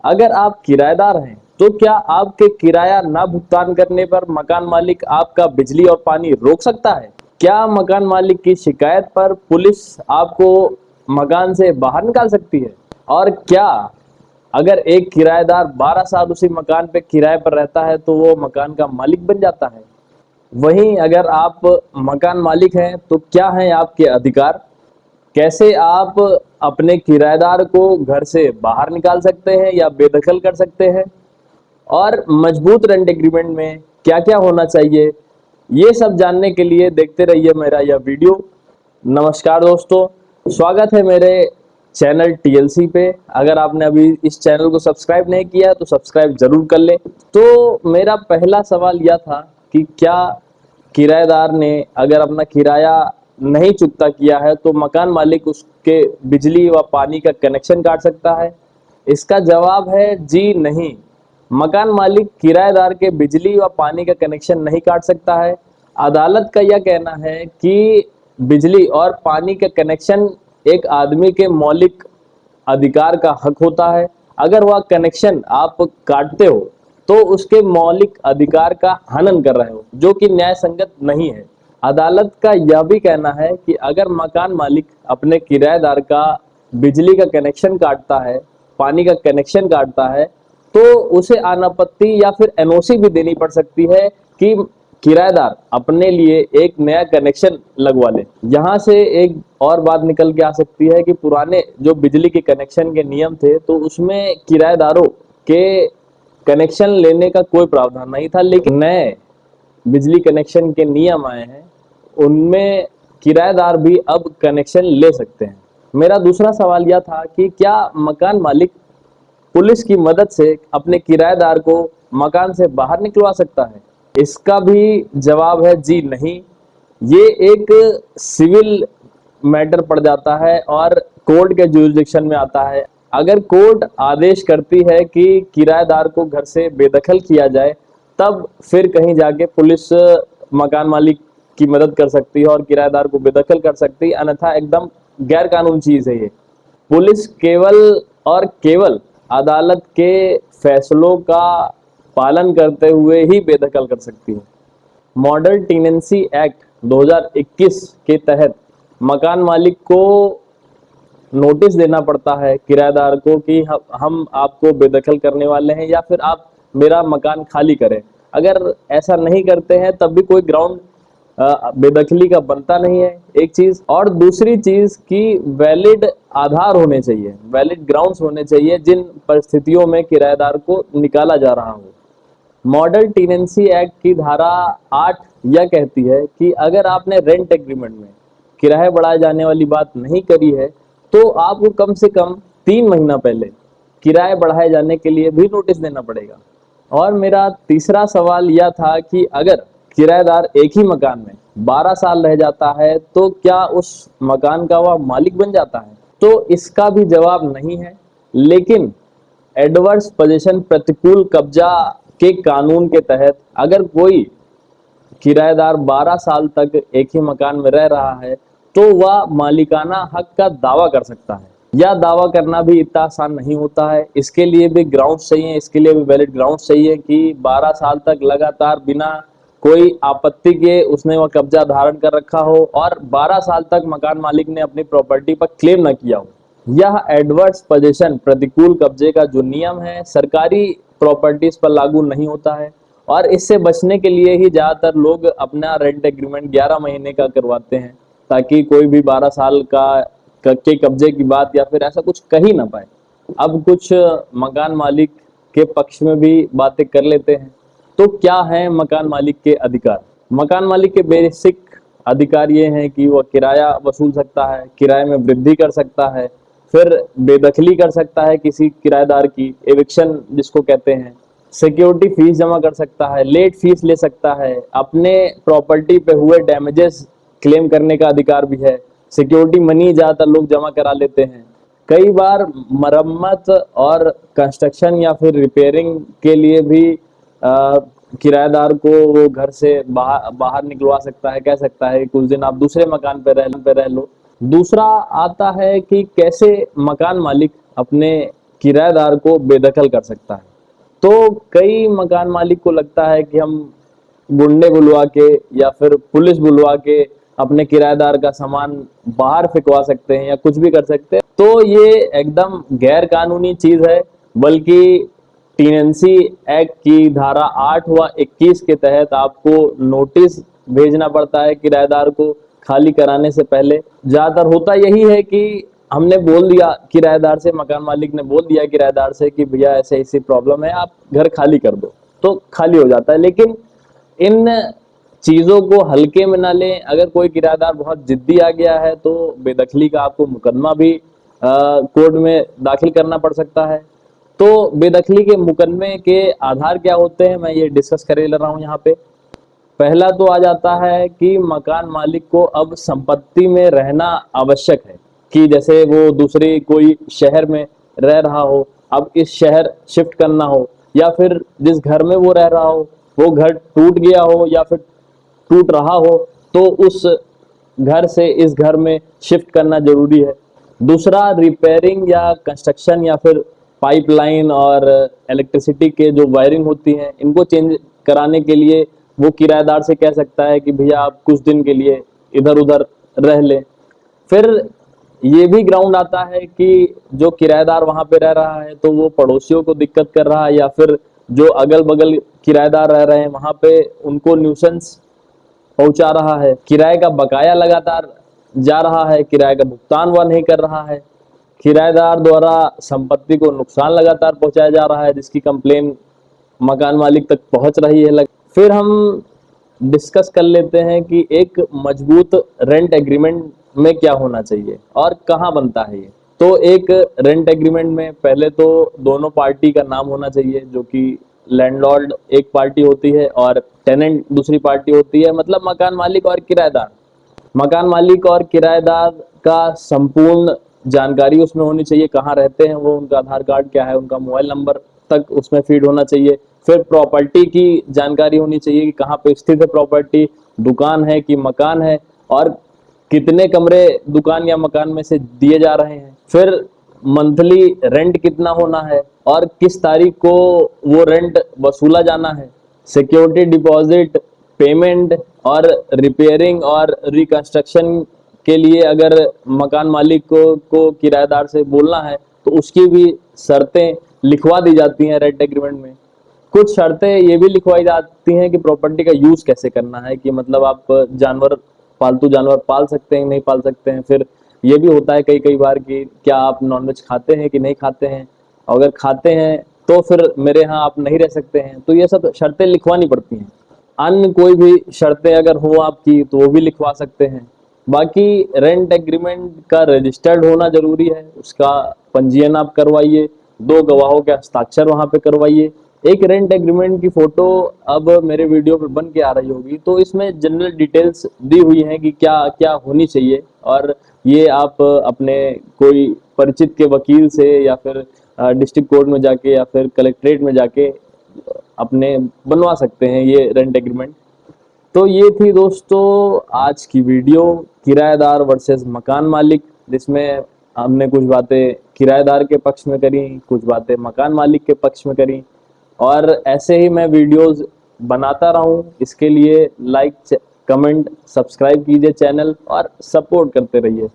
अगर आप किराएदार हैं तो क्या आपके किराया ना भुगतान करने पर मकान मालिक आपका बिजली और पानी रोक सकता है? क्या मकान मालिक की शिकायत पर पुलिस आपको मकान से बाहर निकाल सकती है? और क्या अगर एक किराएदार 12 साल उसी मकान पे किराए पर रहता है तो वो मकान का मालिक बन जाता है? वहीं अगर आप मकान मालिक हैं तो क्या हैं आपके अधिकार? कैसे आप अपने किराएदार को घर से बाहर निकाल सकते हैं या बेदखल कर सकते हैं? और मजबूत रेंट एग्रीमेंट में क्या क्या होना चाहिए, ये सब जानने के लिए देखते रहिए मेरा यह वीडियो। नमस्कार दोस्तों, स्वागत है मेरे चैनल टीएलसी पे। अगर आपने अभी इस चैनल को सब्सक्राइब नहीं किया है तो सब्सक्राइब जरूर कर ले। तो मेरा पहला सवाल यह था कि क्या किराएदार ने अगर अपना किराया नहीं चुकता किया है तो मकान मालिक उसके बिजली व पानी का कनेक्शन काट सकता है? इसका जवाब है जी नहीं। मकान मालिक किराएदार के बिजली व पानी का कनेक्शन नहीं काट सकता है। अदालत का यह कहना है कि बिजली और पानी का कनेक्शन एक आदमी के मौलिक अधिकार का हक होता है। अगर वह कनेक्शन आप काटते हो तो उसके मौलिक अधिकार का हनन कर रहे हो, जो कि न्याय संगत नहीं है। अदालत का यह भी कहना है कि अगर मकान मालिक अपने किराएदार का बिजली का कनेक्शन काटता है, पानी का कनेक्शन काटता है, तो उसे अनापत्ति या फिर एनओसी भी देनी पड़ सकती है कि किराएदार अपने लिए एक नया कनेक्शन लगवा ले। यहाँ से एक और बात निकल के आ सकती है कि पुराने जो बिजली के कनेक्शन के नियम थे तो उसमें किराएदारों के कनेक्शन लेने का कोई प्रावधान नहीं था, लेकिन नए बिजली कनेक्शन के नियम आए हैं, उनमें किराएदार भी अब कनेक्शन ले सकते हैं। मेरा दूसरा सवाल यह था कि क्या मकान मालिक पुलिस की मदद से अपने किराएदार को मकान से बाहर निकलवा सकता है? इसका भी जवाब है जी नहीं। ये एक सिविल मैटर पड़ जाता है और कोर्ट के जुरिडिक्शन में आता है। अगर कोर्ट आदेश करती है कि किराएदार को घर से बेदखल किया जाए, तब फिर कहीं जाके पुलिस मकान मालिक की मदद कर सकती है और किराएदार को बेदखल कर सकती है, अन्यथा एकदम गैर कानूनी चीज है ये। पुलिस केवल और केवल अदालत के फैसलों का पालन करते हुए ही बेदखल कर सकती है। मॉडल टेनेंसी एक्ट 2021 के तहत मकान मालिक को नोटिस देना पड़ता है किराएदार को कि हम आपको बेदखल करने वाले हैं या फिर आप मेरा मकान खाली करें। अगर ऐसा नहीं करते हैं तब भी कोई ग्राउंड बेदखली का बनता नहीं है, एक चीज। और दूसरी चीज कि वैलिड आधार होने चाहिए, वैलिड ग्राउंड्स होने चाहिए जिन परिस्थितियों में किराएदार को निकाला जा रहा हो। मॉडल टेनेंसी एक्ट की धारा 8 यह कहती है कि अगर आपने रेंट एग्रीमेंट में किराया बढ़ाए जाने वाली बात नहीं करी है तो आपको कम से कम 3 महीना पहले किराया बढ़ाए जाने के लिए भी नोटिस देना पड़ेगा। और मेरा तीसरा सवाल यह था कि अगर किराएदार एक ही मकान में 12 साल रह जाता है तो क्या उस मकान का वह मालिक बन जाता है? तो इसका भी जवाब नहीं है, लेकिन एडवर्स पोजीशन प्रतिकूल कब्जा के कानून के तहत अगर कोई किराएदार 12 साल तक एक ही मकान में रह रहा है तो वह मालिकाना हक का दावा कर सकता है। यह दावा करना भी इतना आसान नहीं होता है, इसके लिए भी ग्राउंड्स चाहिए, इसके लिए भी वैलिड ग्राउंड्स चाहिए कि 12 साल तक लगातार बिना कोई आपत्ति के उसने वह कब्जा धारण कर रखा हो और 12 साल तक मकान मालिक ने अपनी प्रॉपर्टी पर क्लेम न किया हो। यह एडवर्स पोजीशन प्रतिकूल कब्जे का जो नियम है सरकारी प्रॉपर्टीज पर लागू नहीं होता है और इससे बचने के लिए ही ज्यादातर लोग अपना रेंट एग्रीमेंट 11 महीने का करवाते हैं, ताकि कोई भी 12 साल के कब्जे की बात या फिर ऐसा कुछ कह ही ना पाए। अब कुछ मकान मालिक के पक्ष में भी बातें कर लेते हैं। तो क्या है मकान मालिक के अधिकार? मकान मालिक के बेसिक अधिकार ये हैं कि वह किराया वसूल सकता है, किराए में वृद्धि कर सकता है, फिर बेदखली कर सकता है किसी किराएदार की, एविक्शन जिसको कहते हैं, सिक्योरिटी फीस जमा कर सकता है, लेट फीस ले सकता है, अपने प्रॉपर्टी पे हुए डैमेजेस क्लेम करने का अधिकार भी है। सिक्योरिटी मनी ज्यादातर लोग जमा करा लेते हैं। कई बार मरम्मत और कंस्ट्रक्शन या फिर रिपेयरिंग के लिए भी किराएदार को वो घर से बाहर निकलवा सकता है, कह सकता है कुछ दिन आप दूसरे मकान पे रह लो। दूसरा आता है कि कैसे मकान मालिक अपने किराएदार को बेदखल कर सकता है। तो कई मकान मालिक को लगता है कि हम गुंडे बुलवा के या फिर पुलिस बुलवा के अपने किराएदार का सामान बाहर फेंकवा सकते हैं या कुछ भी कर सकते हैं। तो ये एकदम गैर कानूनी चीज है, बल्कि टेनेंसी एक्ट की धारा 8 व 21 के तहत आपको नोटिस भेजना पड़ता है किराएदार को खाली कराने से पहले। ज्यादातर होता यही है कि हमने बोल दिया किराएदार से, मकान मालिक ने बोल दिया किराएदार से कि भैया ऐसे ऐसी प्रॉब्लम है, आप घर खाली कर दो, तो खाली हो जाता है। लेकिन इन चीजों को हल्के में ना लें। अगर कोई किराएदार बहुत जिद्दी आ गया है तो बेदखली का आपको मुकदमा भी कोर्ट में दाखिल करना पड़ सकता है। तो बेदखली के मुकदमे के आधार क्या होते हैं, मैं ये डिस्कस कर ले रहा हूं यहाँ पे। पहला तो आ जाता है कि मकान मालिक को अब संपत्ति में रहना आवश्यक है, कि जैसे वो दूसरे कोई शहर में रह रहा हो, अब इस शहर शिफ्ट करना हो, या फिर जिस घर में वो रह रहा हो वो घर टूट गया हो या फिर टूट रहा हो, तो उस घर से इस घर में शिफ्ट करना जरूरी है। दूसरा, रिपेयरिंग या कंस्ट्रक्शन या फिर पाइपलाइन और इलेक्ट्रिसिटी के जो वायरिंग होती है इनको चेंज कराने के लिए वो किराएदार से कह सकता है कि भैया आप कुछ दिन के लिए इधर उधर रह लें। फिर ये भी ग्राउंड आता है कि जो किराएदार वहां पे रह रहा है तो वो पड़ोसियों को दिक्कत कर रहा है, या फिर जो अगल बगल किराएदार रह रहे हैं वहां पे उनको न्यूसेंस पहुंचा रहा है, किराए का बकाया लगातार जा रहा है, किराए का भुगतान वह नहीं कर रहा है, किराएदार द्वारा संपत्ति को नुकसान लगातार पहुंचाया जा रहा है जिसकी कंप्लेन मकान मालिक तक पहुंच रही है। फिर हम डिस्कस कर लेते हैं कि एक मजबूत रेंट एग्रीमेंट में क्या होना चाहिए और कहाँ बनता है ये। तो एक रेंट एग्रीमेंट में पहले तो दोनों पार्टी का नाम होना चाहिए, जो कि लैंडलॉर्ड एक पार्टी होती है और टेनेंट दूसरी पार्टी होती है, मतलब मकान मालिक और किराएदार। मकान मालिक और किराएदार का संपूर्ण जानकारी उसमें होनी चाहिए, कहाँ रहते हैं वो, उनका आधार कार्ड क्या है, उनका मोबाइल नंबर तक उसमें फीड होना चाहिए। फिर प्रॉपर्टी की जानकारी होनी चाहिए कि कहाँ पे स्थित है प्रॉपर्टी, दुकान है कि मकान है, और कितने कमरे दुकान या मकान में से दिए जा रहे हैं। फिर मंथली रेंट कितना होना है और किस तारीख को वो रेंट वसूला जाना है। सिक्योरिटी डिपॉजिट पेमेंट और रिपेयरिंग और रिकंस्ट्रक्शन के लिए अगर मकान मालिक को किराएदार से बोलना है तो उसकी भी शर्तें लिखवा दी जाती हैं रेंट एग्रीमेंट में। कुछ शर्तें ये भी लिखवाई जाती हैं कि प्रॉपर्टी का यूज कैसे करना है, कि मतलब आप जानवर, पालतू जानवर पाल सकते हैं नहीं पाल सकते हैं। फिर ये भी होता है कई कई बार कि क्या आप नॉनवेज खाते हैं कि नहीं खाते हैं, अगर खाते हैं तो फिर मेरे यहाँ आप नहीं रह सकते हैं। तो ये सब शर्तें लिखवानी पड़ती हैं। अन्य कोई भी शर्तें अगर हो आपकी तो वो भी लिखवा सकते हैं। बाकी रेंट एग्रीमेंट का रजिस्टर्ड होना जरूरी है, उसका पंजीयन आप करवाइए, 2 गवाहों के हस्ताक्षर वहां पे करवाइए। एक रेंट एग्रीमेंट की फोटो अब मेरे वीडियो पे बन के आ रही होगी, तो इसमें जनरल डिटेल्स दी हुई हैं कि क्या क्या होनी चाहिए, और ये आप अपने कोई परिचित के वकील से या फिर डिस्ट्रिक्ट कोर्ट में जाके या फिर कलेक्ट्रेट में जाके अपने बनवा सकते हैं ये रेंट एग्रीमेंट। तो ये थी दोस्तों आज की वीडियो, किराएदार वर्सेस मकान मालिक, जिसमें हमने कुछ बातें किराएदार के पक्ष में करी, कुछ बातें मकान मालिक के पक्ष में करी, और ऐसे ही मैं वीडियोस बनाता रहूं। इसके लिए लाइक, कमेंट, सब्सक्राइब कीजिए चैनल और सपोर्ट करते रहिए।